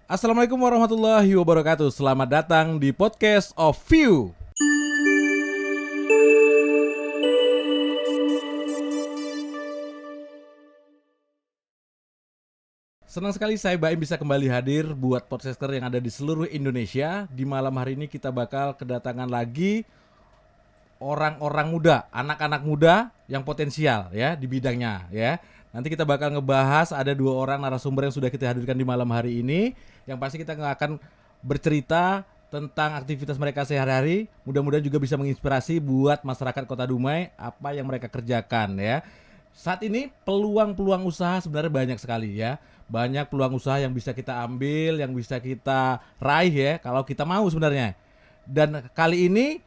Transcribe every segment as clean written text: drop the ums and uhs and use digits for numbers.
Assalamualaikum warahmatullahi wabarakatuh. Selamat datang di podcast of View. Senang sekali saya Baim bisa kembali hadir buat podcaster yang ada di seluruh Indonesia. Di malam hari ini kita bakal kedatangan lagi orang-orang muda, anak-anak muda yang potensial ya di bidangnya ya. Nanti kita bakal ngebahas ada 2 orang narasumber yang sudah kita hadirkan di malam hari ini. Yang pasti kita akan bercerita tentang aktivitas mereka sehari-hari. Mudah-mudahan juga bisa menginspirasi buat masyarakat Kota Dumai apa yang mereka kerjakan ya. Saat ini peluang-peluang usaha sebenarnya banyak sekali ya. Banyak peluang usaha yang bisa kita ambil, yang bisa kita raih ya kalau kita mau sebenarnya. Dan kali ini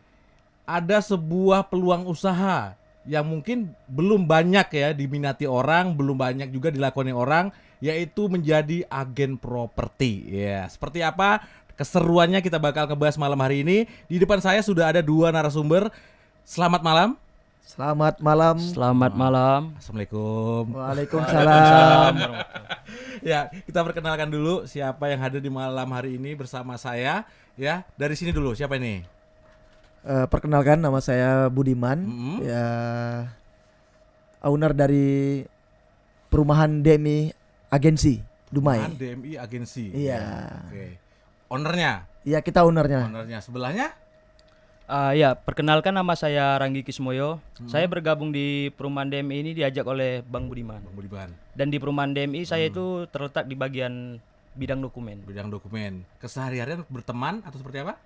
ada sebuah peluang usaha yang mungkin belum banyak ya diminati orang, belum banyak juga dilakoni orang, yaitu menjadi agen properti. Ya, seperti apa keseruannya kita bakal ngebahas malam hari ini. Di depan saya sudah ada 2 narasumber. Selamat malam. Selamat malam. Selamat malam. Assalamualaikum. Waalaikumsalam. Ya, kita perkenalkan dulu siapa yang hadir di malam hari ini bersama saya. Ya, dari sini dulu. Siapa ini? Perkenalkan, nama saya Budiman. Ya, owner dari perumahan DMI Agensi Dumai. Perumahan DMI Agensi. Iya. Ya, oke. Ownernya? Iya, kita ownernya. Ownernya sebelahnya? Ya, perkenalkan nama saya Ranggi Kismoyo. Saya bergabung di perumahan DMI ini diajak oleh Bang Budiman. Bang Budiman. Dan di perumahan DMI saya itu terletak di bagian bidang dokumen. Bidang dokumen. Keseharian berteman atau seperti apa?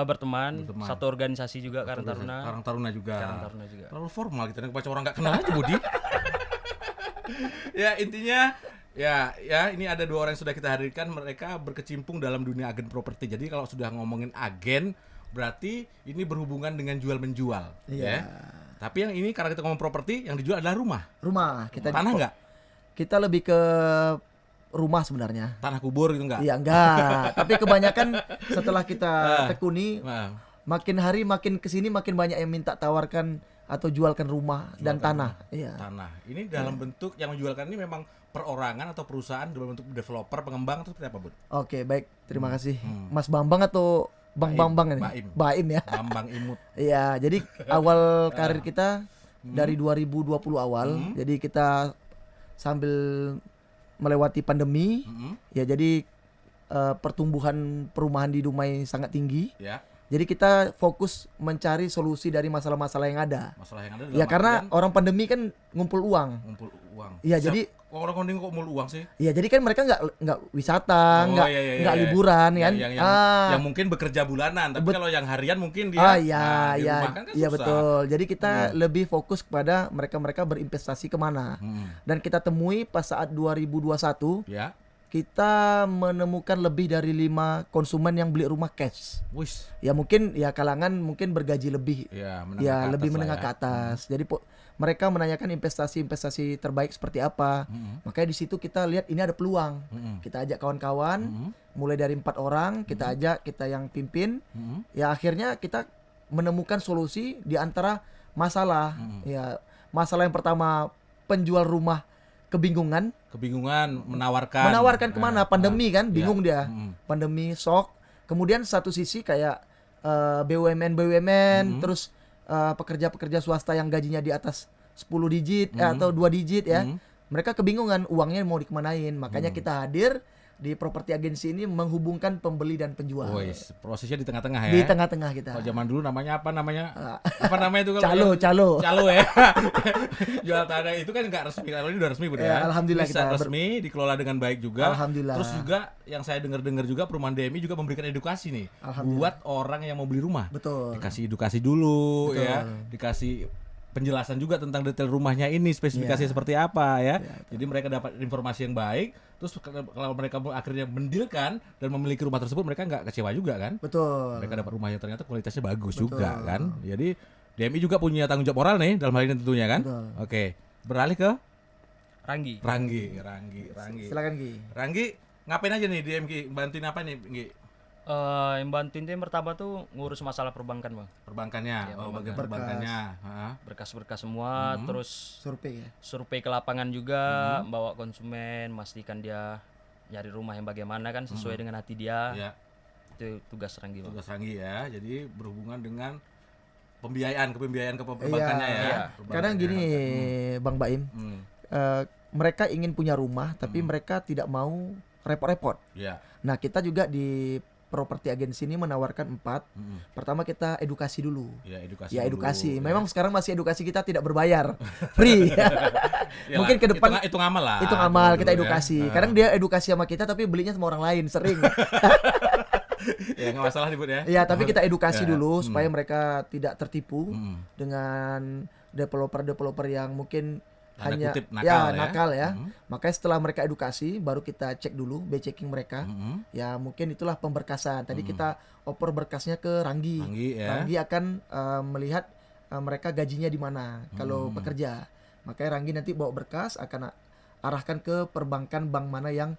Berteman, satu organisasi juga Karang Taruna. Karang Taruna juga. Karang Taruna juga. Terlalu formal kita baca orang nggak kenal aja Budi. Ya intinya ya ini ada 2 orang yang sudah kita hadirkan, mereka berkecimpung dalam dunia agen properti. Jadi kalau sudah ngomongin agen berarti ini berhubungan dengan jual menjual. Iya. Ya. Tapi yang ini karena kita ngomong properti, yang dijual adalah rumah. Rumah. Tanah nggak? Kita lebih ke rumah sebenarnya. Tanah kubur gitu nggak? Iya, enggak. Tapi kebanyakan setelah kita tekuni, Nah, makin hari makin kesini makin banyak yang minta tawarkan atau jualkan rumah dan tanah. Iya. tanah. Ini dalam bentuk yang menjualkan ini memang perorangan atau perusahaan dalam bentuk developer, pengembang atau seperti apa, Bud? Oke, baik. Terima kasih. Mas Bambang atau Bang Bambang ini? Baim ya. Bambang Imut. Iya, jadi awal karir kita dari 2020 awal. Jadi kita sambil melewati pandemi, ya jadi pertumbuhan perumahan di Dumai sangat tinggi. Ya. Jadi kita fokus mencari solusi dari masalah-masalah yang ada. Masalah yang ada Ya karena orang pandemi kan ngumpul uang. ngumpul uang. Iya, jadi orang konding kok ngumpul uang sih? iya, jadi kan mereka nggak wisata, nggak iya. liburan kan. Yang mungkin bekerja bulanan, tapi kalau yang harian mungkin dia di rumah kan iya susah. betul. Jadi kita lebih fokus kepada mereka berinvestasi kemana. Dan kita temui pas saat 2021, Ya. kita menemukan lebih dari 5 konsumen yang beli rumah cash. Wis. Ya mungkin ya kalangan mungkin bergaji lebih. Ya, Lebih menengah ke atas. Jadi mereka menanyakan investasi terbaik seperti apa. Makanya di situ kita lihat ini ada peluang. Kita ajak kawan-kawan, mulai dari 4 orang, kita ajak, kita yang pimpin. Ya akhirnya kita menemukan solusi di antara masalah. Ya, masalah yang pertama, penjual rumah kebingungan menawarkan kemana, pandemi kan, bingung dia. Pandemi, shock. Kemudian satu sisi kayak BUMN, terus pekerja-pekerja swasta yang gajinya di atas 10 digit atau 2 digit ya. Mereka kebingungan uangnya mau dikemanain. Makanya kita hadir di properti agensi ini menghubungkan pembeli dan penjual. Prosesnya di tengah-tengah ya. Di tengah-tengah kita. Kalau zaman dulu namanya apa namanya itu kalau Calo ya. Jual tanah itu kan nggak resmi. Kalau ini udah resmi Bud ya. Alhamdulillah bisa kita resmi, dikelola dengan baik juga. Alhamdulillah. Terus juga yang saya dengar juga perumahan DMI juga memberikan edukasi nih buat orang yang mau beli rumah. Betul. Dikasih edukasi dulu ya, dikasih penjelasan juga tentang detail rumahnya ini, spesifikasinya seperti apa ya. Jadi mereka dapat informasi yang baik. Terus kalau mereka akhirnya mendilkan dan memiliki rumah tersebut, mereka nggak kecewa juga kan? Betul. Mereka dapat rumah yang ternyata kualitasnya bagus juga kan. Jadi DMI juga punya tanggung jawab moral nih dalam hal ini tentunya kan. Betul. Oke, beralih ke Ranggi. Silakan Gi. Ranggi, ngapain aja nih DMI? Bantuin apa nih, Gi? Yang bantuin itu yang pertama tuh ngurus masalah perbankan, Bang. Perbankannya, bagian perbankannya. Berkas-berkas semua, terus Survei ya. survei ke lapangan juga, bawa konsumen, memastikan dia nyari rumah yang bagaimana kan sesuai dengan hati dia. Ya, Itu tugas Ranggi, Bang. tugas Ranggi ya. Jadi berhubungan dengan kepembiayaan ke perbankannya ya. Iya. Kadang gini Bang Baim, Hmm. mereka ingin punya rumah tapi mereka tidak mau repot-repot. Ya. Nah, kita juga di properti agensi ini menawarkan 4. Hmm. Pertama kita edukasi dulu. Ya, edukasi. Ya dulu, edukasi. ya. Memang sekarang masih edukasi kita tidak berbayar, free. Yalah, Mungkin ke depan itu ngamal lah. itu ngamal dulu kita ya. edukasi. Kadang dia edukasi sama kita tapi belinya sama orang lain sering. Ya nggak masalah disebut ya. Ya, tapi kita edukasi Ya. dulu supaya mereka tidak tertipu Hmm. dengan developer-developer yang mungkin Tanda hanya kutip nakal ya ya. nakal ya. Hmm. Makanya setelah mereka edukasi baru kita cek dulu checking mereka. Hmm. Ya mungkin itulah pemberkasan. Tadi kita oper berkasnya ke Ranggi. Ranggi ya. Ranggi akan melihat mereka gajinya di mana kalau pekerja. Makanya Ranggi nanti bawa berkas akan arahkan ke perbankan bank mana yang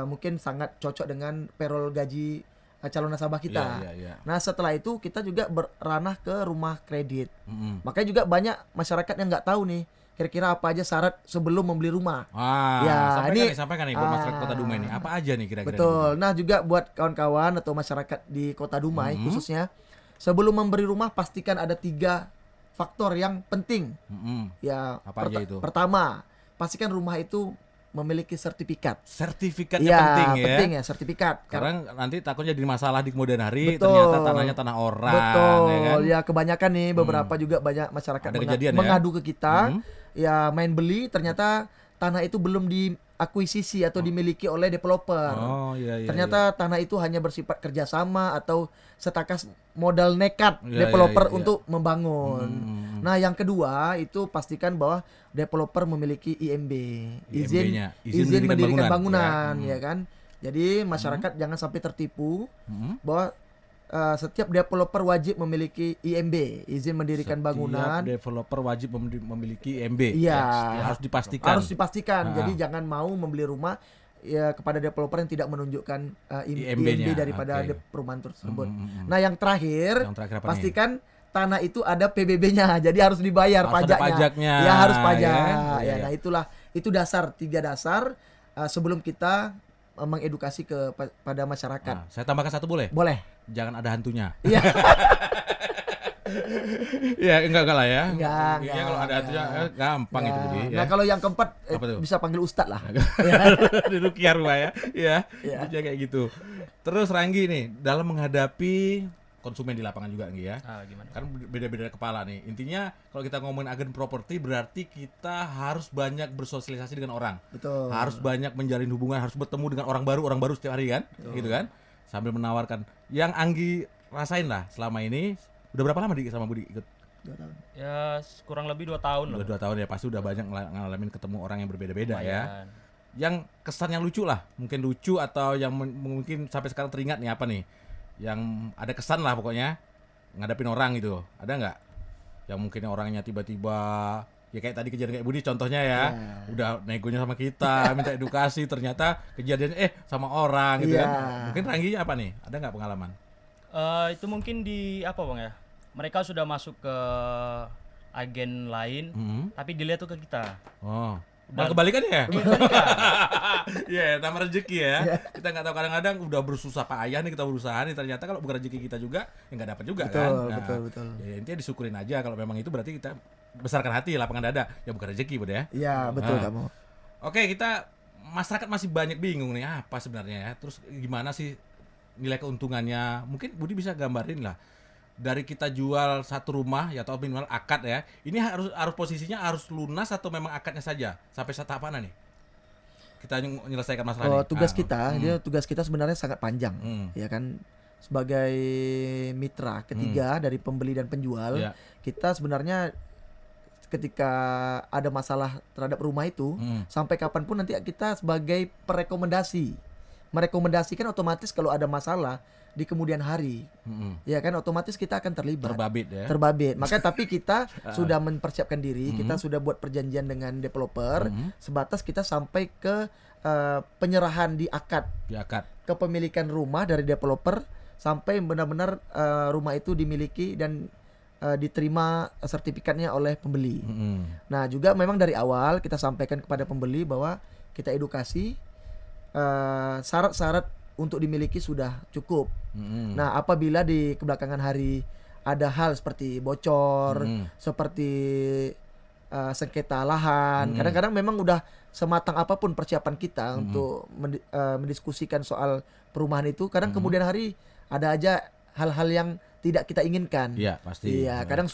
mungkin sangat cocok dengan payroll gaji calon nasabah kita. Iya, iya. Nah setelah itu kita juga beranah ke rumah kredit. Hmm. Makanya juga banyak masyarakat yang nggak tahu nih kira-kira apa aja syarat sebelum membeli rumah. Ya, Sampaikan nih buat masyarakat Kota Dumai nih. Apa aja nih kira-kira? Betul. Nah juga buat kawan-kawan atau masyarakat di Kota Dumai khususnya, sebelum memberi rumah pastikan ada 3 faktor yang penting. Hmm. Ya, Apa aja itu? Pertama, pastikan rumah itu memiliki sertifikat. Sertifikatnya penting ya. Sertifikat. Karena nanti takutnya jadi masalah di kemudian hari. Betul. Ternyata tanahnya tanah orang. Betul. Ya kan? Ya kebanyakan nih beberapa juga banyak masyarakat Ada kejadian ya? mengadu ke kita. Ya main beli ternyata tanah itu belum diakuisisi atau dimiliki oleh developer. Oh iya iya. Ternyata tanah itu hanya bersifat kerjasama atau setakas modal nekat Iya, developer iya, iya. untuk membangun. Nah yang kedua itu pastikan bahwa developer memiliki IMB, IMB-nya, izin izin mendirikan mendirikan bangunan. bangunan, ya kan. Jadi masyarakat jangan sampai tertipu Hmm. bahwa setiap developer wajib memiliki IMB, izin mendirikan Setiap bangunan. developer wajib memiliki IMB. Iya. Harus dipastikan. Harus dipastikan. Ah. Jadi jangan mau membeli rumah ya kepada developer yang tidak menunjukkan IMB-nya. IMB daripada Oke. perumahan tersebut. Hmm. Nah, yang terakhir, Yang terakhir apa nih? pastikan tanah itu ada PBB-nya. Jadi harus dibayar Harus ada pajaknya. pajaknya. Ya, harus pajak. Ya, Ya, iya. nah itu dasar 3 dasar sebelum kita mengedukasi pada masyarakat. Nah, saya tambahkan satu boleh? Boleh. Jangan ada hantunya. Iya. Ya enggak lah ya. Enggak, Iya kalau ada hantunya gampang itu Budi. Ya. Nah, kalau yang keempat Apa tuh? bisa panggil Ustadz lah. Di Rukiah rumah ya. Iya. Iya. Bisa kayak gitu. Terus Ranggi nih dalam menghadapi konsumen di lapangan juga nih ya. Gimana? Kan beda-beda kepala nih. Intinya kalau kita ngomongin agen properti berarti kita harus banyak bersosialisasi dengan orang. Betul. Harus banyak menjalin hubungan, harus bertemu dengan orang baru setiap hari kan? Gitu kan? Sambil menawarkan. Yang Anggi rasain lah selama ini. Udah berapa lama sama Budi ikut? 2 tahun. Ya kurang lebih 2 tahun loh. Udah 2 tahun ya, pasti udah banyak ngalamin ketemu orang yang berbeda-beda ya. Lumayan. Yang kesan yang lucu lah, mungkin lucu atau yang mungkin sampai sekarang teringat nih apa nih? Yang ada kesan lah pokoknya ngadapin orang gitu, ada nggak? Yang mungkin orangnya tiba-tiba ya kayak tadi kejadian kayak Budi contohnya ya, udah negonya sama kita, minta edukasi, ternyata kejadiannya sama orang gitu kan? Mungkin Ranggi apa nih? Ada nggak pengalaman? Itu mungkin di apa Bang ya? Mereka sudah masuk ke agen lain, tapi dilihat tuh ke kita. Oh. Malah kebalikan ya? Iya, nama rezeki ya. Kita nggak tahu kadang-kadang udah bersusah payah nih kita berusaha nih ternyata kalau bukan rezeki kita juga ya nggak dapat juga kan. Betul. Ya intinya disyukurin aja kalau memang itu berarti kita besarkan hati lapangan dada ya bukan rezeki Bud ya. Iya, betul kamu. Oke, kita masyarakat masih banyak bingung nih apa sebenarnya ya. Terus gimana sih nilai keuntungannya? Mungkin Budi bisa gambarin lah. Dari kita jual satu rumah ya atau minimal akad ya. Ini harus posisinya harus lunas atau memang akadnya saja? Sampai tahap mana nih? Kita menyelesaikan masalah ini. Tugas tugas kita sebenarnya sangat panjang, ya kan. Sebagai mitra ketiga dari pembeli dan penjual, Ya. kita sebenarnya ketika ada masalah terhadap rumah itu, sampai kapanpun nanti kita sebagai perekomendasi, merekomendasikan otomatis kalau ada masalah di kemudian hari, ya kan otomatis kita akan terlibat. Terbabit. Maka tapi kita sudah mempersiapkan diri, kita sudah buat perjanjian dengan developer, sebatas kita sampai ke penyerahan di akad, kepemilikan rumah dari developer sampai benar-benar rumah itu dimiliki dan diterima sertifikatnya oleh pembeli. Nah juga memang dari awal kita sampaikan kepada pembeli bahwa kita edukasi syarat-syarat untuk dimiliki sudah cukup. Nah, apabila di kebelakangan hari ada hal seperti bocor, seperti sengketa lahan, kadang-kadang memang udah sematang apapun persiapan kita untuk mendiskusikan soal perumahan itu, kadang kemudian hari ada aja hal-hal yang tidak kita inginkan. Iya, pasti. Iya, kadang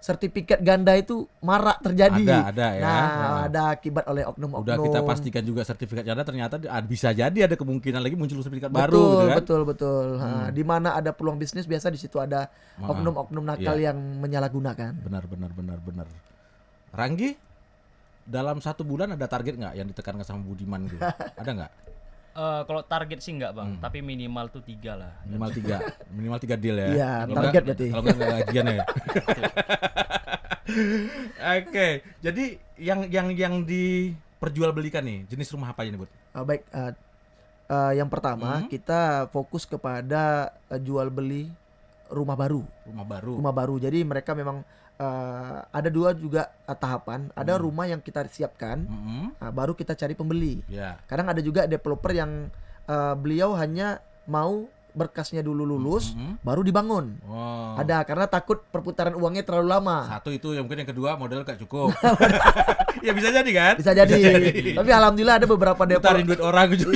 sertifikat ganda itu marak terjadi. Ada ya. Nah, ada akibat oleh oknum-oknum. Udah kita pastikan juga sertifikat ganda, ternyata bisa jadi ada kemungkinan lagi muncul sertifikat baru gitu kan. Betul. Di mana ada peluang bisnis, biasa di situ ada oknum-oknum nakal yang menyalahgunakan. Benar. Ranggi, dalam 1 bulan ada target nggak yang ditekankan sama Budiman gitu? Ada nggak? Kalau target sih enggak bang, tapi minimal tuh 3 lah. Minimal 3 deal ya. Iya, Kalau target nggak- berarti. Kalau nggak gajian ya. Oke, jadi yang diperjualbelikan nih jenis rumah apa aja nih, Bud? Baik, yang pertama kita fokus kepada jual beli rumah baru. Rumah baru. Jadi mereka memang ada 2 juga tahapan. Ada rumah yang kita siapkan, baru kita cari pembeli. Ya. Kadang ada juga developer yang beliau hanya mau berkasnya dulu lulus, baru dibangun. Wow. Ada, karena takut perputaran uangnya terlalu lama. Satu itu, yang mungkin yang kedua modal gak cukup. Ya bisa jadi kan? Bisa jadi. Tapi alhamdulillah ada beberapa Putarin developer. duit orang gitu.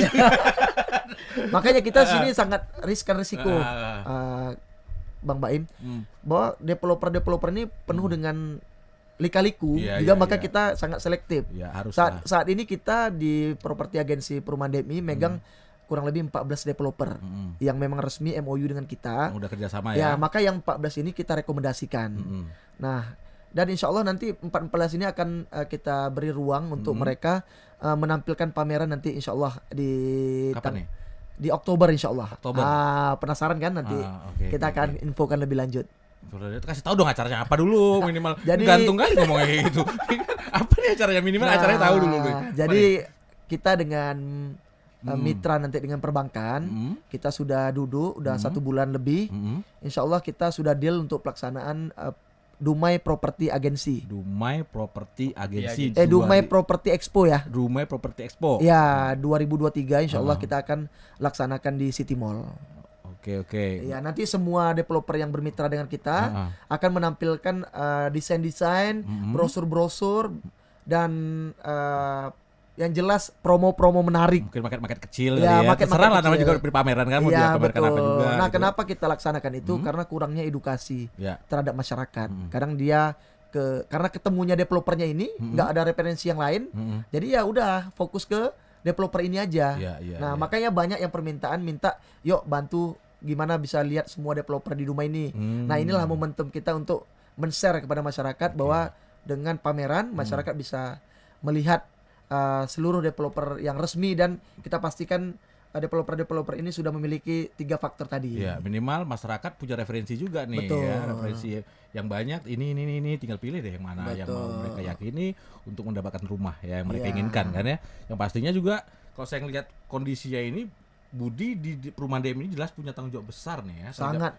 Makanya kita sini sangat risiko. Bang Baim, bahwa developer ini penuh dengan lika-liku, Iya, juga iya, maka iya. kita sangat selektif. Ya harus lah. Saat ini kita di properti agensi Perumahan DMI megang kurang lebih 14 developer yang memang resmi MOU dengan kita. Udah kerjasama Ya, ya. maka yang 14 ini kita rekomendasikan. Nah, dan insya Allah nanti 14 ini akan kita beri ruang untuk mereka menampilkan pameran nanti insya Allah di Kapan nih? di Oktober insya Allah. Oktober. Penasaran kan nanti? Oke, Kita akan infokan lebih lanjut. Kasih tahu dong acaranya apa dulu minimal. Jadi- Gantung kali ngomongnya kayak gitu. Apa nih acaranya minimal acaranya tahu dulu nih. Jadi kita dengan mitra nanti dengan perbankan, kita sudah duduk udah 1 bulan lebih. Insya Allah kita sudah deal untuk pelaksanaan Dumai Property Agency. Dumai Property Agency. Dumai Property Expo ya. Dumai Property Expo. Ya, 2023 insya Allah kita akan laksanakan di City Mall. Oke. Ya, nanti semua developer yang bermitra dengan kita akan menampilkan desain-desain, brosur-brosur, dan yang jelas promo-promo menarik. Mungkin market kecil Ya, ya. market-market Terserah lah namanya kecil. juga di pameran kan mau Iya, dipamerkan apa juga. Nah, gitu. kenapa kita laksanakan itu? Karena kurangnya edukasi Ya. terhadap masyarakat. Kadang dia karena ketemunya developernya ini nggak ada referensi yang lain, jadi ya udah fokus ke developer ini aja. Iya, Nah, makanya banyak yang permintaan minta, yuk bantu gimana bisa lihat semua developer di rumah ini. Nah, inilah momentum kita untuk men-share kepada masyarakat bahwa dengan pameran masyarakat bisa melihat seluruh developer yang resmi, dan kita pastikan developer-developer ini sudah memiliki 3 faktor tadi. Ya, minimal masyarakat punya referensi juga nih. Betul. Ya, referensi yang banyak ini tinggal pilih deh yang mana yang mau mereka yakini untuk mendapatkan rumah ya yang mereka inginkan kan ya. Yang pastinya juga kalau saya ngelihat kondisinya ini, Budi di perumahan DM ini jelas punya tanggung jawab besar nih ya.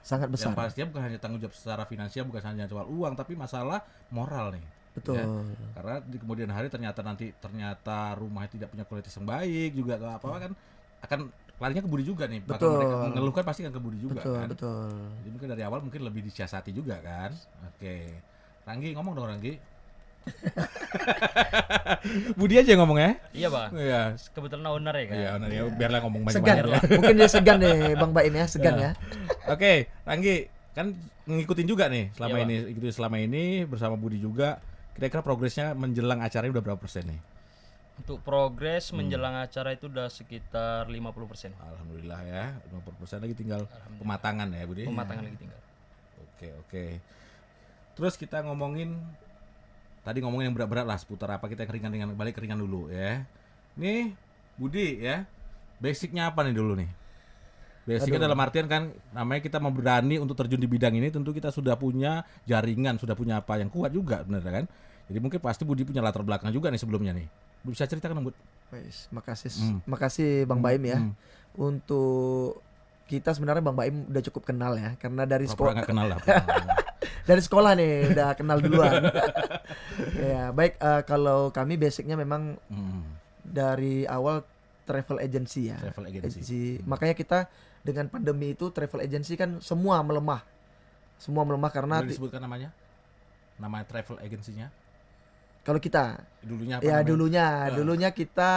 Sangat besar. Yang pastinya bukan hanya tanggung jawab secara finansial, bukan hanya soal uang, tapi masalah moral nih. Betul. Ya. Karena di kemudian hari ternyata rumahnya tidak punya kualitas yang baik juga atau apa kan akan larinya ke Budi juga nih. Bahkan Betul. mereka mengeluhkan pasti kan ke Budi juga kan. Betul. Jadi mungkin dari awal mungkin lebih disiasati juga kan. Oke. Ranggi ngomong dong Ranggi. Budi aja yang ngomong ya. Iya bang. Iya. Kebetulan owner ya kan. Iya, nah ya biarlah ngomong Segan. banyak-banyak. Mungkin dia segan nih Bang Baim ya, segan ya. Oke, Ranggi kan ngikutin juga nih selama Iya, ini, ikutin selama ini bersama Budi juga. Kira-kira progresnya menjelang acaranya udah berapa persen nih? Untuk progres menjelang acara itu udah sekitar 50%. Alhamdulillah ya, 50% lagi tinggal pematangan ya Budi. Pematangan lagi tinggal. Oke. Terus kita ngomongin yang berat-berat lah seputar apa, kita yang ringan-ringan, balik ke ringan dulu ya. Nih Budi ya, basicnya apa nih dulu nih? Basicnya dalam artian kan namanya kita mau berani untuk terjun di bidang ini, tentu kita sudah punya jaringan, sudah punya apa yang kuat juga bener kan. Jadi mungkin pasti Budi punya latar belakang juga nih sebelumnya nih. Bisa ceritakan Bud? Makasih Bang Baim ya. Untuk kita sebenarnya Bang Baim udah cukup kenal ya, karena dari sekolah Nggak kenal lah. dari sekolah nih udah kenal duluan. Ya, baik, kalau kami basicnya memang dari awal travel agency ya. Travel agency. Makanya kita dengan pandemi itu travel agency kan semua melemah. Semua melemah karena Boleh disebutkan namanya? Nama travel agensinya? kalau kita Dulunya apa ya namanya? dulunya kita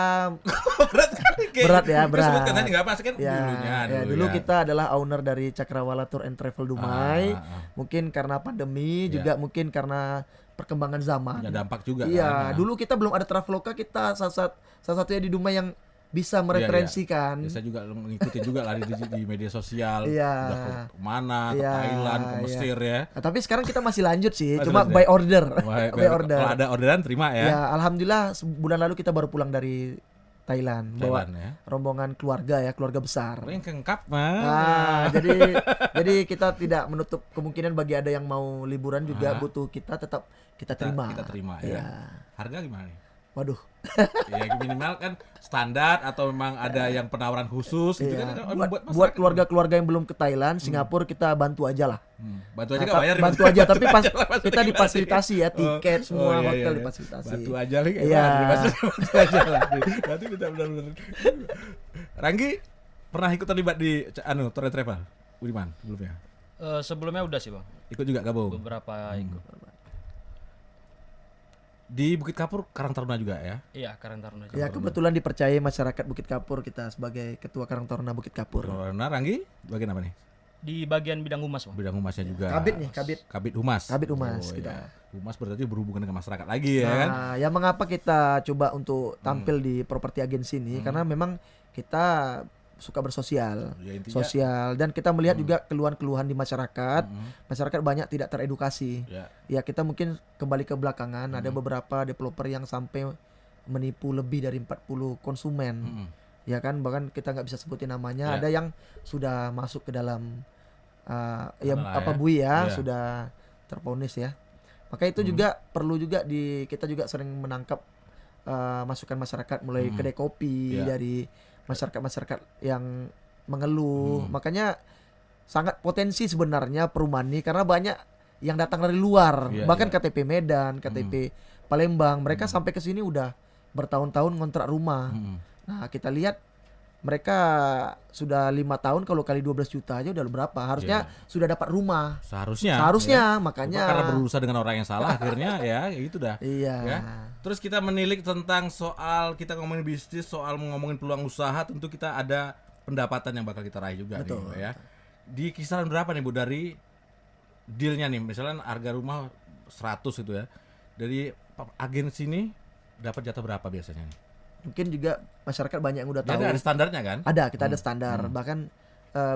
Berat sekali, kayak berat ya, gitu. berat. Sebutkan aja nggak apa-apa kan ya, dulunya. dulu kita adalah owner dari Cakrawala Tour and Travel Dumai. Ah. Mungkin karena pandemi Ya. juga mungkin karena perkembangan zaman. Punya dampak juga Iya, kan. dulu kita belum ada Traveloka, kita salah satunya di Dumai yang bisa mereferensikan. Ya, saya juga ngikutin juga lah di media sosial. Iya. Udah ke mana, ke Iya, Thailand, ke iya. Mesir ya. Nah, tapi sekarang kita masih lanjut sih, Masih cuma lanjut by ya? order. Wah, By order. Kalau ada orderan terima ya. Ya, alhamdulillah sebulan lalu kita baru pulang dari Thailand, bawa Thailand ya. rombongan keluarga ya, keluarga besar. Yang kengkap mah. Jadi kita tidak menutup kemungkinan bagi ada yang mau liburan juga butuh kita tetap kita terima. Kita terima Iya. ya. Harga gimana nih? Waduh. Ya minimal kan standar atau memang ada yang penawaran khusus gitu Iya. kan. Buat masyarakat. keluarga-keluarga yang belum ke Thailand, Singapura kita bantu aja lah. Bantu aja Nah, nggak bayar. bantu aja tapi pas aja lah, maksudnya kita gimana difasilitasi ya, tiket sih? semua iya, hotel iya. difasilitasi. Bantu aja lah. Iya. Bantu aja lah. Nanti kita benar-benar. Ranggi pernah ikut terlibat di tour and travel? Budiman sebelumnya. Sebelumnya udah sih bang, Ikut juga gabung. beberapa ikut. Di Bukit Kapur Karang Taruna juga ya. Iya, Karang Taruna. Ya kebetulan dipercayai masyarakat Bukit Kapur, kita sebagai ketua Karang Taruna Bukit Kapur. Nah, Ranggi bagian apa nih? Di bagian bidang humas bang. Bidang humasnya juga. Kabit nih, kabit. Kabit humas. Kabit humas Oh, kita. iya. Humas berarti berhubungan dengan masyarakat lagi ya kan? Nah, ya mengapa kita coba untuk tampil di properti agensi ini? Karena memang kita suka bersosial, Ya, intinya- sosial, dan kita melihat juga keluhan-keluhan di masyarakat. Masyarakat banyak tidak teredukasi. Ya. Ya kita mungkin kembali ke belakangan, ada beberapa developer yang sampai menipu lebih dari 40 konsumen. Ya kan, bahkan kita nggak bisa sebutin namanya. Ya. Ada yang sudah masuk ke dalam ya Mana lah apa ya. bui ya, Ya. sudah terponis ya. Maka itu juga perlu juga kita juga sering menangkap masukan masyarakat, mulai kedai kopi, Ya. dari masyarakat yang mengeluh. Makanya sangat potensi sebenarnya perumahan ini karena banyak yang datang dari luar, Iya, bahkan iya. KTP Medan, KTP Palembang, mereka sampai ke sini udah bertahun-tahun ngontrak rumah. Nah, kita lihat mereka sudah 5 tahun, kalau kali 12 juta aja udah berapa? Harusnya sudah dapat rumah. Seharusnya. Seharusnya, ya. makanya. Cuma karena berurusan dengan orang yang salah akhirnya ya gitu dah. Iya. Ya. Terus kita menilik tentang soal kita ngomongin bisnis, soal ngomongin peluang usaha, tentu kita ada pendapatan yang bakal kita raih juga Betul. nih, Bu, ya. Di kisaran berapa nih Bu dari dealnya nih? Misalnya harga rumah 100 gitu ya. Dari agensi ini dapat jatah berapa biasanya nih? Mungkin juga masyarakat banyak yang udah Ya, tahu. ada standarnya kan? Ada, kita ada standar. Bahkan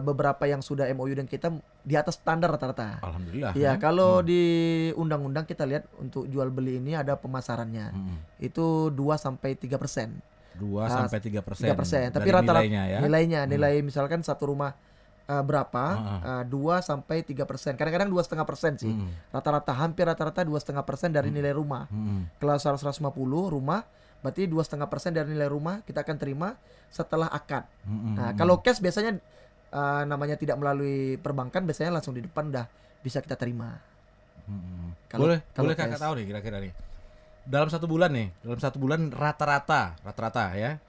beberapa yang sudah MOU dengan kita di atas standar rata-rata. Alhamdulillah. Iya, ya. kalau di undang-undang kita lihat untuk jual beli ini ada pemasarannya. Itu 2 sampai 3%. 2 sampai 3%. 3%. Tapi dari rata-rata nilainya ya. nilai misalkan satu rumah berapa? 2 sampai 3%. Kadang-kadang 2,5% sih. Hampir rata-rata 2,5% dari nilai rumah. Kalau 150 rumah, berarti 2,5% dari nilai rumah kita akan terima setelah akad. Nah, kalau cash biasanya namanya tidak melalui perbankan, biasanya langsung di depan udah bisa kita terima. Kalau Boleh kakak cash. tahu nih kira-kira nih. Dalam satu bulan rata-rata ya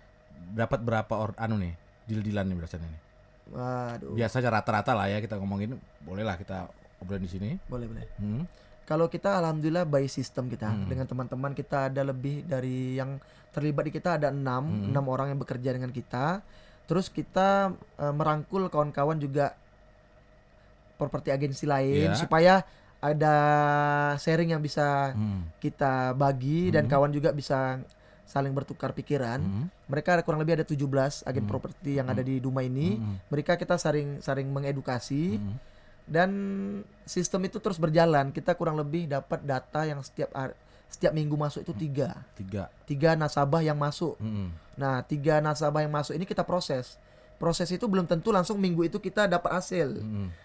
dapat berapa nih deal-dealan nih biasanya nih. Waduh. Biasanya rata-rata lah ya kita ngomongin, bolehlah kita obrolin di sini. Boleh. Hmm. Kalau kita alhamdulillah by system kita dengan teman-teman kita ada lebih dari yang terlibat di kita ada 6 orang yang bekerja dengan kita. Terus kita merangkul kawan-kawan juga properti agensi lain Iya. supaya ada sharing yang bisa kita bagi dan kawan juga bisa saling bertukar pikiran. Mereka kurang lebih ada 17 agen properti yang ada di Dumai ini. Mereka kita saling mengedukasi. Dan sistem itu terus berjalan. Kita kurang lebih dapat data yang setiap minggu masuk itu 3 nasabah yang masuk. Nah, 3 nasabah yang masuk ini kita proses. Proses itu belum tentu langsung minggu itu kita dapat hasil.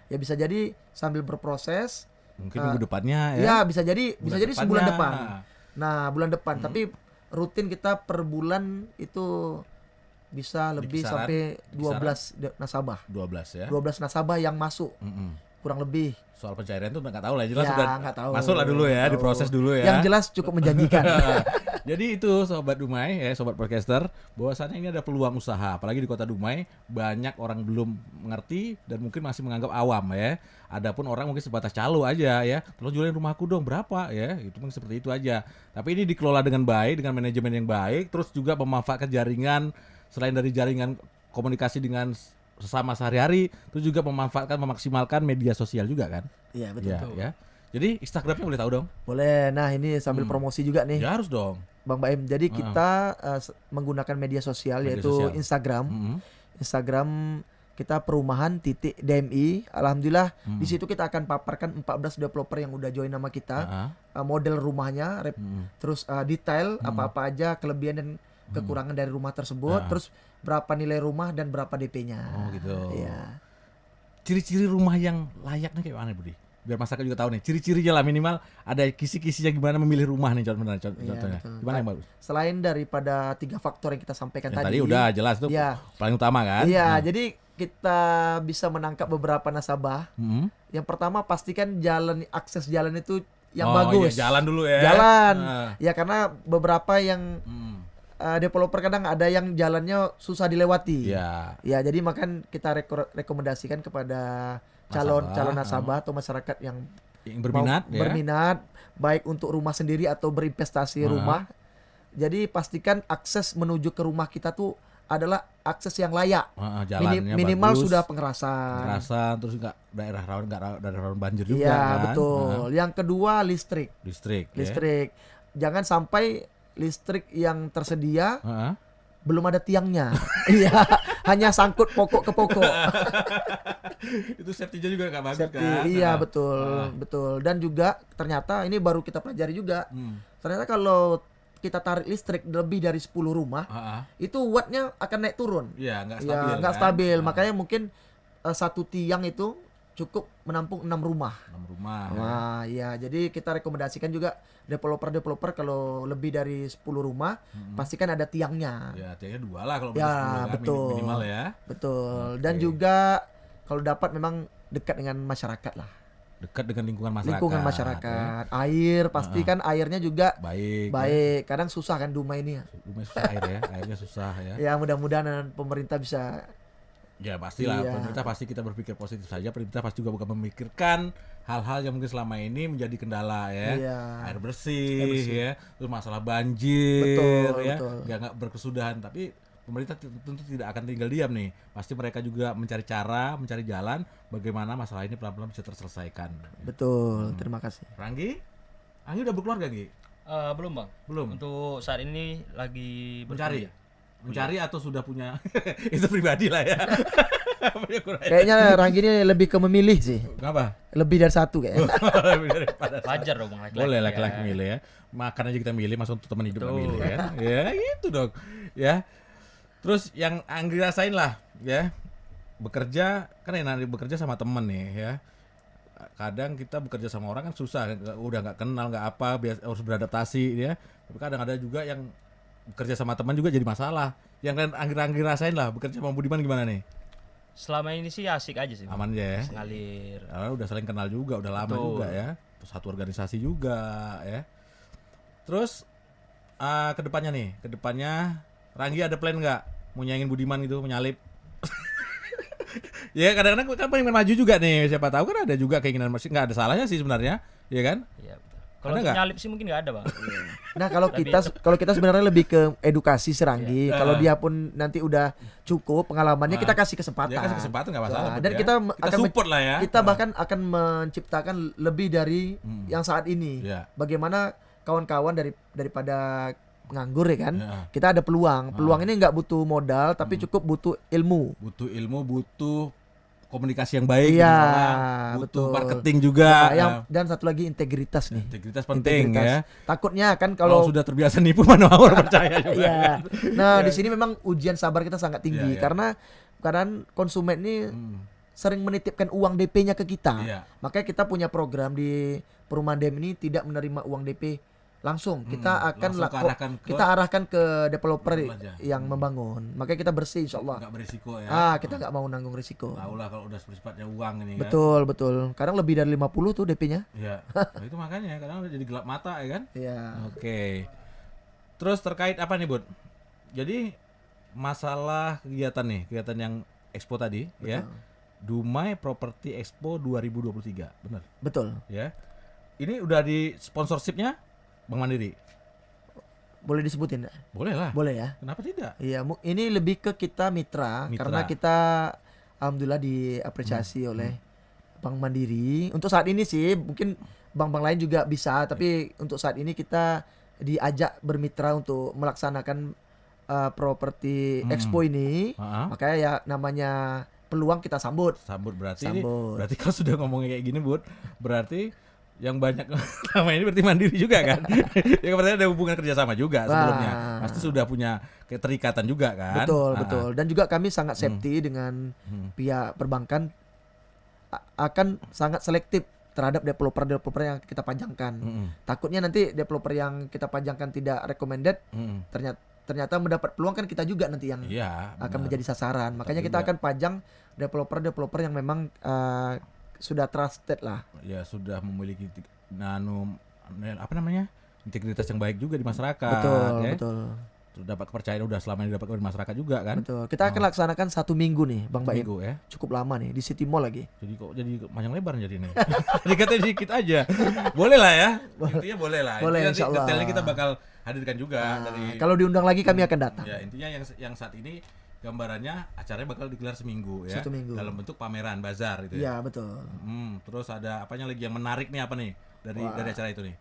Ya bisa jadi sambil berproses. Mungkin minggu depannya Ya ya. bisa jadi depannya. sebulan depan. Nah, bulan depan. Tapi rutin kita per bulan itu bisa lebih kisaran- sampai 12 nasabah. 12 ya. 12 nasabah yang masuk. kurang lebih. Soal pencairan tuh nggak tahu lah, jelas Ya, sudah nggak tahu. masuk lah dulu ya, Tahu. diproses dulu ya. Yang jelas cukup menjanjikan. Jadi itu Sobat Dumai ya, Sobat Podcaster, bahwasannya ini ada peluang usaha, apalagi di Kota Dumai banyak orang belum mengerti dan mungkin masih menganggap awam ya. Adapun orang mungkin sebatas calo aja ya, tolong jualin rumahku dong berapa ya, itu mungkin seperti itu aja. Tapi ini dikelola dengan baik, dengan manajemen yang baik, terus juga memanfaatkan jaringan selain dari jaringan komunikasi dengan sesama sehari-hari, terus juga memaksimalkan media sosial juga kan. Iya, betul. Ya, ya. Jadi Instagramnya boleh tahu dong? Boleh. Nah, ini sambil promosi juga nih, Ya harus dong. Bang Baim. Jadi kita menggunakan media sosial Media yaitu sosial. Instagram. Mm-mm. Instagram kita perumahan.dmi. Alhamdulillah di situ kita akan paparkan 14 developer yang udah join nama kita. Model rumahnya, terus detail apa-apa aja kelebihan dan kekurangan dari rumah tersebut, terus berapa nilai rumah dan berapa DP-nya. Oh gitu. Iya. Ciri-ciri rumah yang layaknya kayak mana Budi? Biar masyarakat juga tahu nih, ciri-cirinya lah minimal ada kisi-kisinya gimana memilih rumah nih contohnya. betul. Gimana yang bagus? Selain daripada 3 faktor yang kita sampaikan Yang tadi. tadi udah jelas tuh Iya. paling utama kan? Iya, jadi kita bisa menangkap beberapa nasabah. Mm-hmm. Yang pertama pastikan akses jalan itu yang Oh, bagus. iya, jalan dulu ya. Jalan. Nah. Ya karena beberapa yang developer kadang ada yang jalannya susah dilewati. Iya. Ya, jadi makan kita rekomendasikan kepada calon nasabah atau masyarakat yang Yang berminat mau ya. berminat baik untuk rumah sendiri atau berinvestasi rumah. Jadi pastikan akses menuju ke rumah kita tuh adalah akses yang layak. Jalannya Minimal bagus, sudah pengerasan. Pengerasan, terus enggak daerah rawan banjir juga Iya, kan. betul. Yang kedua listrik. Listrik. Listrik. Jangan sampai listrik yang tersedia Ya. belum ada tiangnya. Iya, hanya sangkut pokok ke pokok. Itu safety-nya juga nggak bagus Safety. kan. Iya, betul, betul. Dan juga ternyata ini baru kita pelajari juga. Ternyata kalau kita tarik listrik lebih dari 10 rumah, itu wattnya akan naik turun. Iya, nggak Ya, stabil. nggak kan? stabil. Makanya mungkin satu tiang itu cukup menampung 6 rumah. 6 rumah. Wah, iya. Jadi kita rekomendasikan juga developer kalau lebih dari 10 rumah, pastikan ada tiangnya. Ya, tiangnya 2 lah kalau Ya, 10 kan, betul. minimal ya. Betul. Dan Oke. juga kalau dapat memang dekat dengan masyarakat lah. Dekat dengan lingkungan masyarakat. Lingkungan masyarakat. Air, pastikan airnya juga Baik. baik. Kadang susah kan Dumai ini ya. Rumah susah air ya, airnya susah ya. Ya, mudah-mudahan pemerintah bisa. Ya pastilah, Iya. pemerintah pasti kita berpikir positif saja. Pemerintah pasti juga bukan memikirkan hal-hal yang mungkin selama ini menjadi kendala ya. Iya. Air bersih, ya, terus masalah banjir Betul, ya, betul. nggak berkesudahan. Tapi pemerintah tentu tidak akan tinggal diam nih. Pasti mereka juga mencari cara, mencari jalan bagaimana masalah ini pelan-pelan bisa terselesaikan. Betul. Terima kasih. Ranggi, Anggi udah berkeluarga Gi? Belum bang. Belum. Untuk saat ini lagi Mencari, berkuliah. mencari atau sudah punya? Itu pribadi lah ya. Punya kurang. Kayaknya Ranggi ini lebih ke memilih sih. Kenapa? Lebih dari satu kayaknya. Lebih daripada Wajar dong bang. laki-laki boleh ya. laki-laki milih ya. Makan aja kita milih, masa untuk teman hidup nggak Betul. milih kan? Ya gitu dong. Ya. Terus yang Anggi rasain lah ya. Bekerja kan enak bekerja sama temen nih ya. Kadang kita bekerja sama orang kan susah, udah nggak kenal nggak apa, harus beradaptasi ya. Tapi kadang ada juga yang bekerja sama teman juga jadi masalah. Yang Anggi rasain lah bekerja sama Budiman gimana nih? Selama ini sih asik aja sih. Bang. Aman aja ya. Ngalir. Udah saling kenal juga, udah lama Betul. juga ya. Satu organisasi juga ya. Terus kedepannya Ranggi ada plan nggak mau nyaingin Budiman gitu, menyalip? Ya kadang-kadang kan pengen maju juga nih, siapa tahu kan ada juga keinginan masih nggak ada salahnya sih sebenarnya, ya kan? Iya betul. Kalau Ada untuk nggak? nyalip sih mungkin nggak ada bang. Nah, kalau kita sebenarnya lebih ke edukasi Seranggi. Kalau dia pun nanti udah cukup pengalamannya, kita kasih kesempatan. Ya kasih kesempatan nggak masalah. Nah, dan ya. kita akan support lah ya. Kita bahkan akan menciptakan lebih dari yang saat ini. Ya. Bagaimana kawan-kawan daripada nganggur ya kan? Ya. Kita ada peluang. Peluang ini nggak butuh modal, tapi cukup butuh ilmu. Butuh ilmu, butuh komunikasi yang baik, Iya, dengan orang, butuh betul. marketing juga. Nah, dan satu lagi integritas nih. Integritas penting Integritas. ya. Takutnya kan Kalau kalau sudah terbiasa nipu mana orang percaya juga. Iya. Nah, di sini memang ujian sabar kita sangat tinggi Iya, iya. karena kadang konsumen ini sering menitipkan uang DP-nya ke kita. Iya. Makanya kita punya program di Perumahan DEM ini tidak menerima uang DP langsung kita akan langsung arahkan ke kita arahkan ke developer aja. yang membangun. Makanya kita bersih insyaallah. Nggak berisiko ya. Kita nggak mau nanggung risiko. Tahu lah kalau udah bersifatnya uang ini kan. Betul. Kadang lebih dari 50 tuh DP-nya. Iya. Nah, itu makanya kadang udah jadi gelap mata ya kan. Iya. Oke. Terus terkait apa nih, Bud? Jadi masalah kegiatan yang Expo tadi ya. Dumai Property Expo 2023, benar? Betul. Ya. Ini udah di sponsorshipnya Bank Mandiri. Boleh disebutin enggak? Boleh lah. Boleh ya. Kenapa tidak? Iya, ini lebih ke kita mitra. Karena kita alhamdulillah diapresiasi oleh Bank Mandiri. Untuk saat ini sih mungkin bank-bank lain juga bisa, tapi untuk saat ini kita diajak bermitra untuk melaksanakan properti expo ini. Makanya ya namanya peluang kita sambut. Berarti Sambut. berarti kalau sudah ngomongnya kayak gini, Bud, berarti yang banyak lama ini berarti Mandiri juga kan? Ya berarti ada hubungan kerjasama juga sebelumnya. Pasti sudah punya keterikatan juga kan? Betul. Dan juga kami sangat safety dengan pihak perbankan, akan sangat selektif terhadap developer yang kita panjangkan. Takutnya nanti developer yang kita panjangkan tidak recommended, ternyata mendapat peluang kan kita juga nanti yang akan menjadi sasaran. Makanya kita akan pajang developer yang memang sudah trusted lah. Ya sudah memiliki integritas yang baik juga di masyarakat. Betul. Dapat kepercayaan udah selama ini dapat dari masyarakat juga kan. Betul. Kita akan laksanakan 1 minggu nih Bang Baim. Minggu ya. Cukup lama nih di City Mall lagi. Jadi kok jadi panjang lebar jadi nih. Tadi katanya dikit aja. Boleh lah ya. Intinya boleh lah. Boleh, nanti insyaallah. detailnya kita bakal hadirkan juga dari. Kalau diundang lagi kami akan datang. Ya intinya yang saat ini gambarannya acaranya bakal digelar seminggu ya. 1 minggu. Dalam bentuk pameran bazar gitu ya. Iya betul. Terus ada apanya lagi yang menarik nih apa nih dari acara itu nih?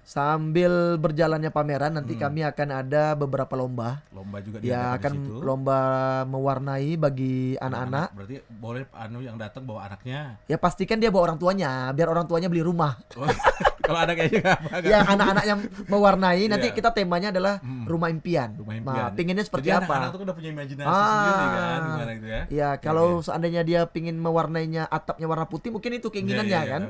Sambil berjalannya pameran nanti kami akan ada beberapa lomba. Lomba juga Ya akan di situ. lomba mewarnai bagi anak-anak. Berarti boleh yang datang bawa anaknya. Ya pastikan dia bawa orang tuanya biar orang tuanya beli rumah. Kalau ada kayaknya apa? Ya anak-anak yang mewarnai nanti kita temanya adalah rumah impian. Nah, pinginnya seperti jadi apa? anak-anak tuh udah punya imajinasi sendiri kan gimana gitu ya. Ya kalau seandainya dia pingin mewarnainya atapnya warna putih mungkin itu keinginannya kan.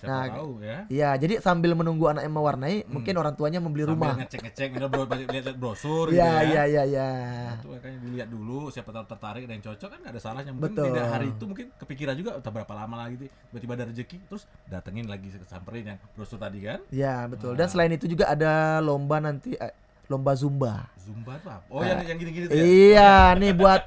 Siapa tahu ya. Iya, jadi sambil menunggu anaknya mewarnai, mungkin orang tuanya membeli rumah. Ngecek-ngecek, lihat brosur gitu ya. ya. Iya. Itu makanya dilihat dulu, siapa tahu tertarik dan yang cocok kan nggak ada salahnya. Mungkin Betul. tidak hari itu mungkin kepikiran juga entah berapa lama lagi tiba-tiba ada rezeki terus datengin lagi samperin yang brosur tadi kan. Ya, betul. Dan selain itu juga ada lomba nanti lomba Zumba. Zumba tuh apa? Oh, yang gini-gini tuh ya. Iya, nih buat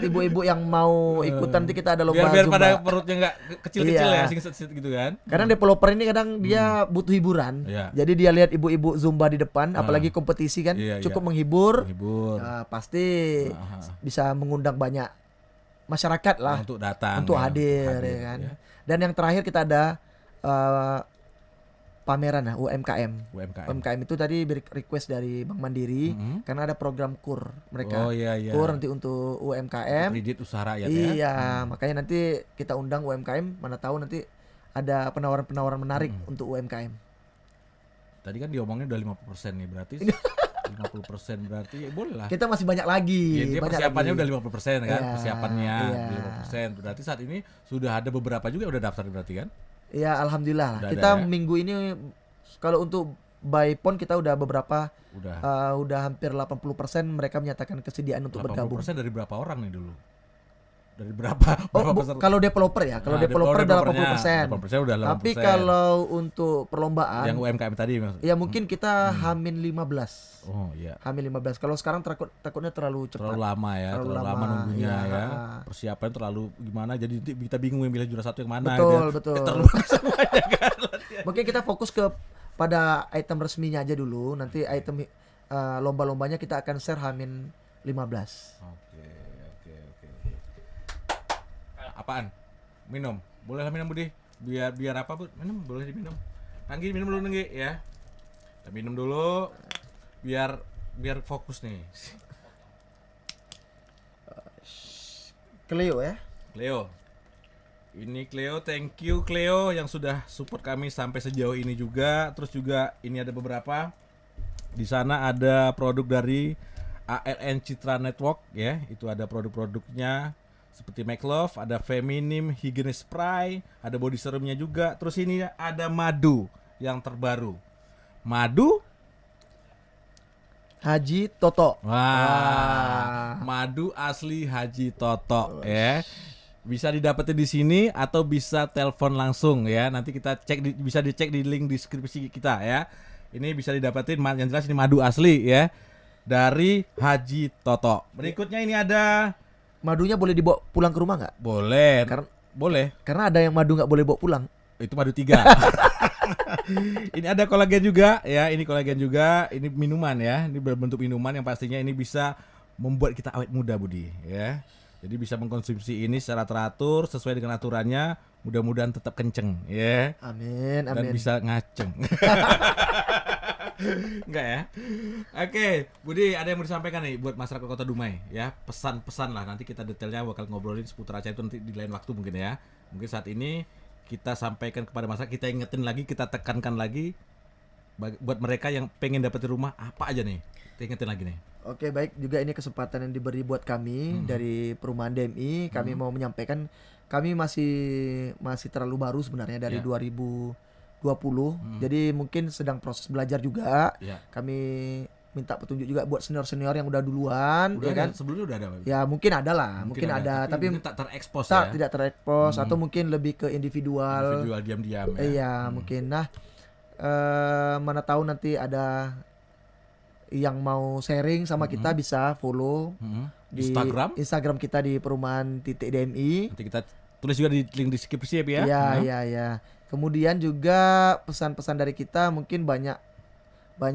ibu-ibu yang mau ikutan nanti kita ada lomba biar Zumba. pada perutnya nggak kecil-kecil Iya. ya, singset-singset gitu kan. Karena developer ini kadang dia butuh hiburan. Iya. Jadi dia lihat ibu-ibu Zumba di depan, apalagi kompetisi kan, Iya, cukup menghibur. Menghibur. Nah, pasti bisa mengundang banyak masyarakat lah Untuk datang. untuk ya, hadir ya kan. Dan yang terakhir kita ada pameran UMKM. UMKM itu tadi request dari Bank Mandiri karena ada program KUR mereka. Oh iya. KUR nanti untuk UMKM. Kredit usaha rakyat ya. Iya, makanya nanti kita undang UMKM, mana tahu nanti ada penawaran-penawaran menarik untuk UMKM. Tadi kan diomongnya udah 50% nih, berarti 50% berarti ya boleh lah. Kita masih banyak lagi. Ya, dia banyak persiapannya lagi. udah 50% kan, Iya, persiapannya iya. 50%. Berarti saat ini sudah ada beberapa juga yang udah daftar berarti kan? Ya alhamdulillah. Udah Kita ada, ya? minggu ini kalau untuk by PON kita udah beberapa udah hampir 80% mereka menyatakan kesediaan untuk 80% bergabung. dari berapa orang nih dulu? Dari berapa? Kalau developer ya, kalau developer udah 80%. 80% udah 80%. Tapi kalau untuk perlombaan yang UMKM tadi maksud. ya mungkin kita Hamin 15. Oh iya. Hamin 15. Kalau sekarang takutnya terlalu cepat. Terlalu lama ya, terlalu lama nunggunya iya. ya. Persiapan terlalu gimana jadi kita bingung yang milih juara satu yang mana Betul. Terlalu semuanya kan. Mungkin kita fokus pada item resminya aja dulu. Nanti item lomba-lombanya kita akan share Hamin 15. Oke. Apaan? Minum. Boleh lah minum Budi. Biar apa, Bu? Minum, boleh diminum. Anggi minum dulu Anggi ya. Kita minum dulu biar fokus nih. Cleo ya. Cleo. Ini Cleo, thank you Cleo yang sudah support kami sampai sejauh ini juga. Terus juga ini ada beberapa. Di sana ada produk dari ALN Citra Network ya. Itu ada produk-produknya seperti Make Love, ada Feminim Hygiene Spray, ada body serumnya juga. Terus ini ada madu yang terbaru. Madu. Haji Toto. Wah. Madu asli Haji Toto ya. Bisa didapetin di sini atau bisa telepon langsung ya. Nanti kita cek bisa dicek di link deskripsi kita ya. Ini bisa didapetin, yang jelas ini madu asli ya. Dari Haji Toto. Berikutnya ini ada Madunya boleh dibawa pulang ke rumah nggak? boleh. Boleh. Karena ada yang madu nggak boleh bawa pulang. Itu madu 3. Ini ada kolagen juga ya. Ini kolagen juga. Ini minuman ya. Ini berbentuk minuman yang pastinya ini bisa membuat kita awet muda Budi ya. Jadi bisa mengkonsumsi ini secara teratur sesuai dengan aturannya. Mudah-mudahan tetap kenceng ya. Amin, Dan amin. bisa ngaceng. Enggak ya? Oke, Budi, ada yang mau disampaikan nih buat masyarakat Kota Dumai ya. Pesan-pesan lah, nanti kita detailnya bakal ngobrolin seputar acara itu nanti di lain waktu mungkin ya. Mungkin saat ini kita sampaikan kepada masyarakat, kita ingetin lagi, kita tekankan lagi buat mereka yang pengen dapetin rumah apa aja nih. Kita ingetin lagi nih. Oke, baik, juga ini kesempatan yang diberi buat kami dari Perumahan DMI. Kami mau menyampaikan kami masih terlalu baru sebenarnya dari 2020. Jadi mungkin sedang proses belajar juga. Ya. Kami minta petunjuk juga buat senior-senior yang udah duluan, Udah ya kan? sebelumnya udah ada. Ya, mungkin ada lah, mungkin ada, tapi mungkin tak terekspos ya. tidak terekspos atau mungkin lebih ke individual. Individual diam-diam ya. Iya, mungkin. Nah, mana tahu nanti ada yang mau sharing sama kita bisa follow di Instagram kita di perumahan.dmi. Nanti kita tulis juga di link deskripsi ya, Iya, iya, iya. Kemudian juga pesan-pesan dari kita mungkin banyak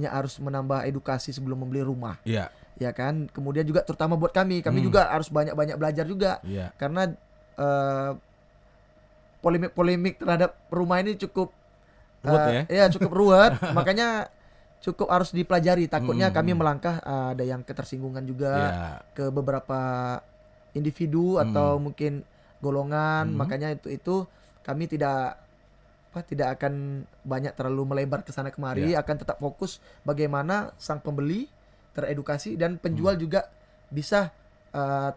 harus menambah edukasi sebelum membeli rumah. Iya. Ya kan? Kemudian juga terutama buat kami juga harus banyak-banyak belajar juga. Iya. Karena polemik terhadap rumah ini cukup Ruwet ya? Iya, cukup ruwet. Makanya cukup harus dipelajari. Takutnya kami melangkah ada yang ketersinggungan juga ke beberapa individu atau mungkin golongan. Makanya itu kami tidak akan banyak terlalu melebar ke sana kemari, akan tetap fokus bagaimana sang pembeli teredukasi dan penjual juga bisa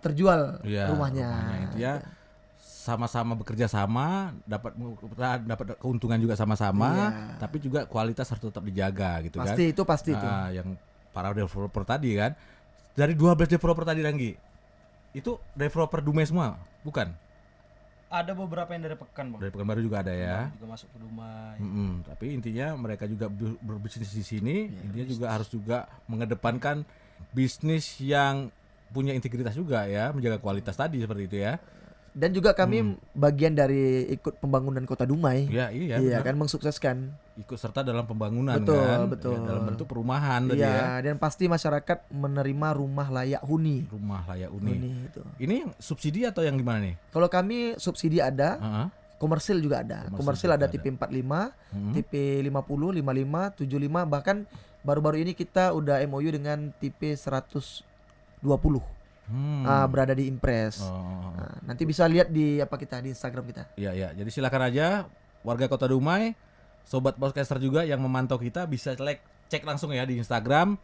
terjual rumahnya. Itu ya. Sama-sama bekerja sama, dapat keuntungan juga sama-sama, tapi juga kualitas harus tetap dijaga gitu kan. Pasti itu. Yang para developer tadi kan. Dari 12 developer tadi Ranggi. Itu developer Dumai semua, bukan? Ada beberapa yang dari Pekan, Bang. Dari Pekanbaru juga ada ya. Juga masuk ke Dumai. Tapi intinya mereka juga berbisnis di sini, intinya juga harus juga mengedepankan bisnis yang punya integritas juga ya, menjaga kualitas tadi seperti itu ya. Dan juga kami bagian dari ikut pembangunan Kota Dumai. Iya, kan mensukseskan. ikut serta dalam pembangunan Betul. Ya, dalam bentuk perumahan tadi ya. Dan pasti masyarakat menerima rumah layak huni. Rumah layak huni. Itu. Ini yang subsidi atau yang gimana nih? Kalau kami subsidi ada, komersil juga ada. Komersil ada tipe 45, tipe 50, 55, 75, bahkan baru-baru ini kita udah MOU dengan tipe 120. Berada di Impres. Nanti bisa lihat di di Instagram kita. Iya. Jadi silakan aja warga Kota Dumai, sobat podcaster juga yang memantau kita bisa cek langsung ya di Instagram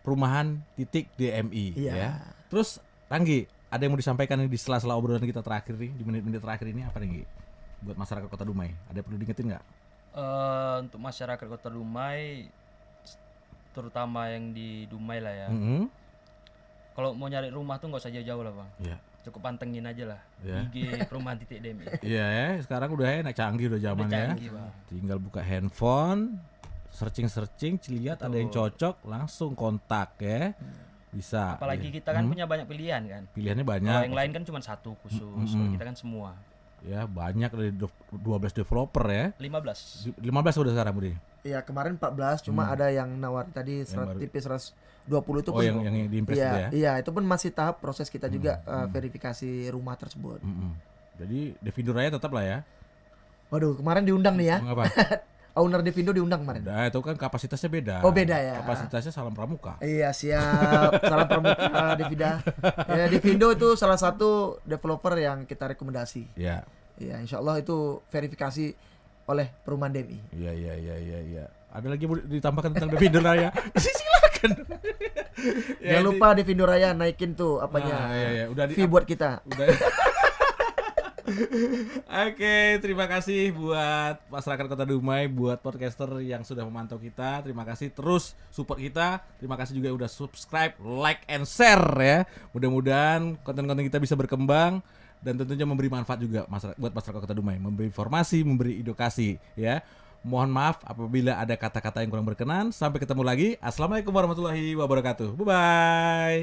perumahan.dmi ya. Terus Ranggi, ada yang mau disampaikan nih di sela-sela obrolan kita terakhir nih, di menit-menit terakhir ini apa nih, Gi? Buat masyarakat Kota Dumai, ada yang perlu diingetin nggak? Untuk masyarakat Kota Dumai, terutama yang di Dumai lah ya. Kalau mau nyari rumah tuh nggak usah jauh-jauh lah, Bang. Iya. Cukup pantengin aja lah. Ya. IG perumahan.dmi. Iya ya, sekarang udah enak, canggih udah zamannya. Tinggal buka handphone, searching, lihat ada yang cocok, langsung kontak ya. Bisa. Apalagi kita kan punya banyak pilihan kan. Pilihannya banyak. Kalau yang lain kan cuma satu khusus. Kalau kita kan semua. Ya, banyak dari 12 developer ya. 15 udah sekarang, Budi. Iya, kemarin 14, cuma ada yang nawar tadi tipe 120 itu pun. yang di Impres ya. Iya, itu pun masih tahap proses kita juga verifikasi rumah tersebut. Jadi Devindo Raya tetap lah ya. Waduh, kemarin diundang nih ya. Mengapa? Owner Devindo diundang kemarin. Nah, itu kan kapasitasnya beda. Oh, beda ya. Kapasitasnya salam pramuka. Iya, siap. Salam pramuka Devida. Ya, Devindo itu salah satu developer yang kita rekomendasi. Iya. Iya, insya Allah itu verifikasi oleh Perumahan DMI. Iya. Ada lagi mau ditambahkan tentang Devindo Raya? Silakan. Jangan lupa Devindo Raya naikin tuh apanya. Udah fee buat kita. Oke, terima kasih buat masyarakat Kota Dumai, buat podcaster yang sudah memantau kita. Terima kasih terus support kita. Terima kasih juga udah subscribe, like, and share ya. Mudah-mudahan konten-konten kita bisa berkembang dan tentunya memberi manfaat juga buat masyarakat Kota Dumai, memberi informasi, memberi edukasi ya. Mohon maaf apabila ada kata-kata yang kurang berkenan. Sampai ketemu lagi. Assalamualaikum warahmatullahi wabarakatuh. Bye bye.